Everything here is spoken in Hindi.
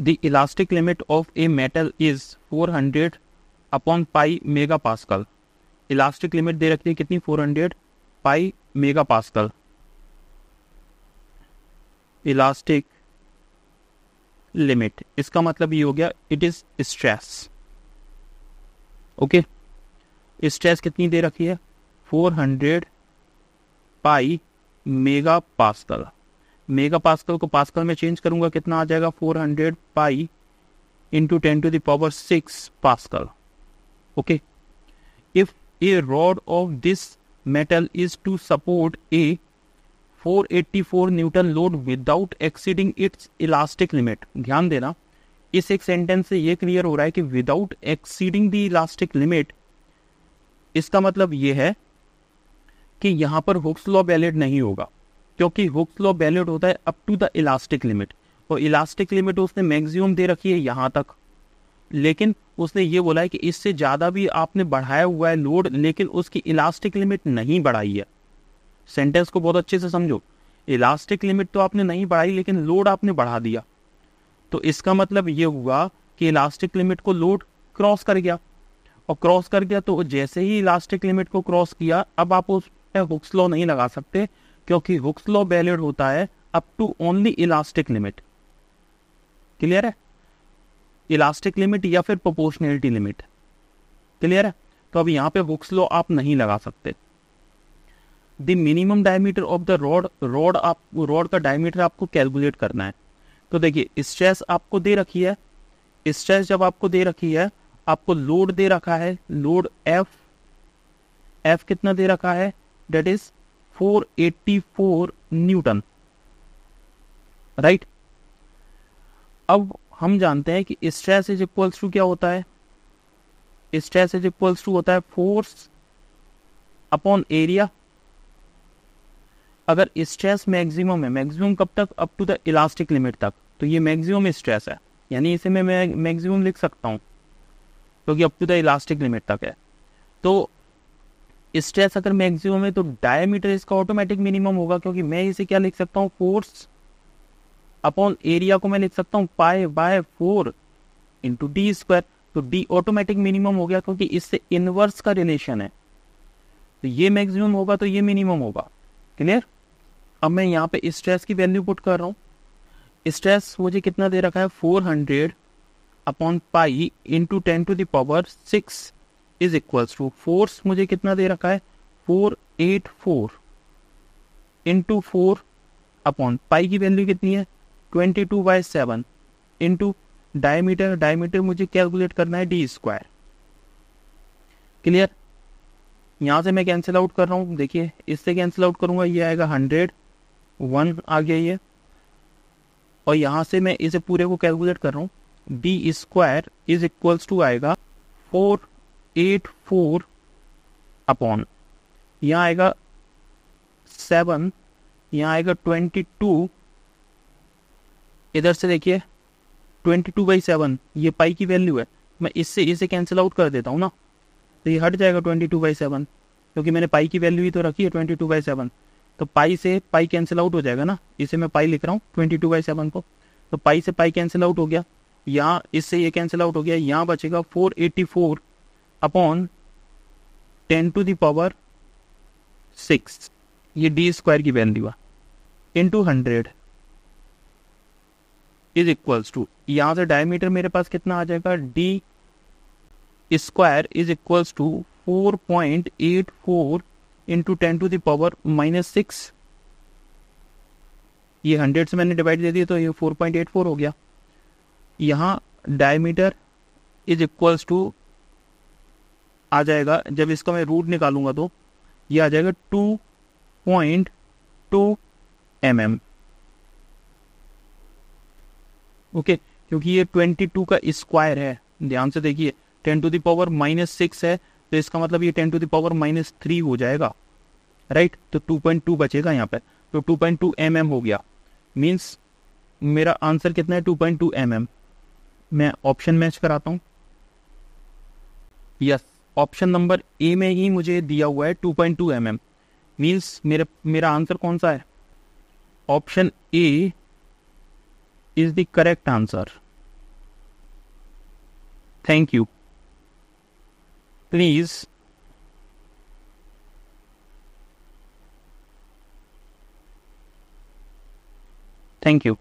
The elastic limit of a metal is 400 upon pi mega pascal. Elastic limit दे रखी है कितनी, 400 pi mega pascal. Elastic limit, इसका मतलब ये हो गया it is stress. Okay, stress कितनी दे रखी है, 400 pi mega pascal. Mega pascal को पास्कल में चेंज करूंगा, कितना आ जाएगा, 400 pi into 10⁶ pascal. Okay, if a rod of this metal is to support a 484 Newton load without exceeding it's elastic limit. ध्यान देना, इस एक सेंटेंस से ये क्लियर हो रहा है कि without exceeding the elastic limit, इसका मतलब ये है कि यहां पर हुक्स लॉ वैलिड नहीं होगा, क्योंकि हुक्स लॉ वैलिड होता है up to the elastic limit, और इलास्टिक लिमिट उसने मैक्सिमम दे रखी है यहां तक, लेकिन उसने ये बोला है कि इससे ज्यादा भी आपने बढ़ाया हुआ है लोड, लेकिन उसकी इलास्टिक लिमिट नहीं बढ़ाई है। सेंटेंस को बहुत अच्छे से समझो, इलास्टिक लिमिट तो आपने नहीं बढ़ाई लेकिन लोड आपने बढ़ा दिया, तो इसका मतलब ये हुआ कि इलास्टिक लिमिट को लोड क्रॉस कर गया, और क्रॉस कर गया तो जैसे ही इलास्टिक लिमिट को क्रॉस किया, अब आप उस पर हुक्स लॉ नहीं लगा सकते, क्योंकि हुक्स लॉ वैलिड होता है up to only elastic limit. Clear है, इलास्टिक लिमिट या फिर प्रोपोर्शनैलिटी लिमिट। क्लियर है, तो अब यहाँ पे हुक्स लॉ आप नहीं लगा सकते। The minimum diameter of the rod का डायमीटर आपको कैलकुलेट करना है। तो देखिए, स्ट्रेस आपको दे रखी है, स्ट्रेस जब आपको दे रखी है, आपको लोड दे रखा है, लोड एफ कितना दे रखा है, डेट इज 484 न्यूटन, राइट। अब हम जानते हैं कि स्ट्रेस इज इक्वल्स टू क्या होता है, स्ट्रेस इज इक्वल्स टू होता है फोर्स अपॉन एरिया। अगर स्ट्रेस मैक्सिमम है, मैक्सिमम कब तक, up to the elastic limit तक, तो ये मैक्सिमम स्ट्रेस है, यानी इसे मैं मैक्सिमम लिख सकता हूं, क्योंकि up to the elastic limit तक है। तो स्ट्रेस अगर मैक्सिमम है तो डायमीटर इसका ऑटोमेटिक मिनिमम होगा, क्योंकि मैं इसे क्या लिख सकता हूँ, फोर्स अपॉन एरिया को मैं लिख सकता हूँ pi by 4 into D square. तो डी ऑटोमेटिक मिनिमम हो गया, क्योंकि इससे इनवर्स का रिलेशन है, तो ये मैक्सिमम होगा तो ये मिनिमम होगा। क्लियर। अब मैं यहाँ पे स्ट्रेस की वैल्यू पुट कर रहा हूँ। स्ट्रेस मुझे कितना दे रखा है, 400 upon pi into 10⁶ is equals to, force मुझे कितना दे रखा है, 484 इंटू 4 अपॉन पाई की वैल्यू कितनी है, 22/7 इंटू डायमीटर मुझे कैलकुलेट करना है डी स्क्वायर। क्लियर। यहां से मैं कैंसिल आउट कर रहा हूं, देखिए इससे कैंसिल आउट करूंगा, ये आएगा 101 आ गया ये, और यहां से मैं इसे पूरे को कैलकुलेट कर रहा हूं, D square is equals to आएगा 484 अपॉन, यहाँ आएगा 7, यहाँ आएगा 22, इधर से देखिए 22/7, ये पाई की वैल्यू है, मैं इससे इसे कैंसिल आउट कर देता हूँ ना, तो ये हट जाएगा 22/7, क्योंकि मैंने पाई की वैल्यू ही तो रखी है 22/7, तो पाई से पाई कैंसिल आउट हो जाएगा ना, इसे मैं पाई लिख रहा हूँ 22/7 को, तो पाई से पाई कैंसिल आउट हो गया, यहाँ इससे ये कैंसिल आउट हो गया, यहाँ बचेगा 484 अपॉन 10⁶, ये डी स्क्वायर की वैल्यू है, इंटू 100 इज इक्वल्स टू, यहाँ से डायमीटर मेरे पास कितना आ जाएगा, D square is equals to 4.84 into 10⁻⁻6, ये 100 से मैंने डिवाइड दे दिया तो ये 4.84 हो गया। यहाँ डायमीटर इज इक्वल्स टू आ जाएगा, जब इसका मैं रूट निकालूंगा तो ये आ जाएगा 2.2 mm। ओके, क्योंकि ये 22 का स्क्वायर है, ध्यान से देखिए 10⁻⁻6 है, तो इसका मतलब ये 10⁻3 हो जाएगा, राइट। तो 2.2 बचेगा यहाँ पे, तो 2.2 mm हो गया, मीन्स मेरा आंसर कितना है, 2.2 mm। मैं ऑप्शन मैच कराता हूँ, यस, ऑप्शन नंबर ए में ही मुझे दिया हुआ है 2.2 mm, मीन्स मेरा आंसर कौन सा है, option A is the correct answer. Thank you. Please thank you.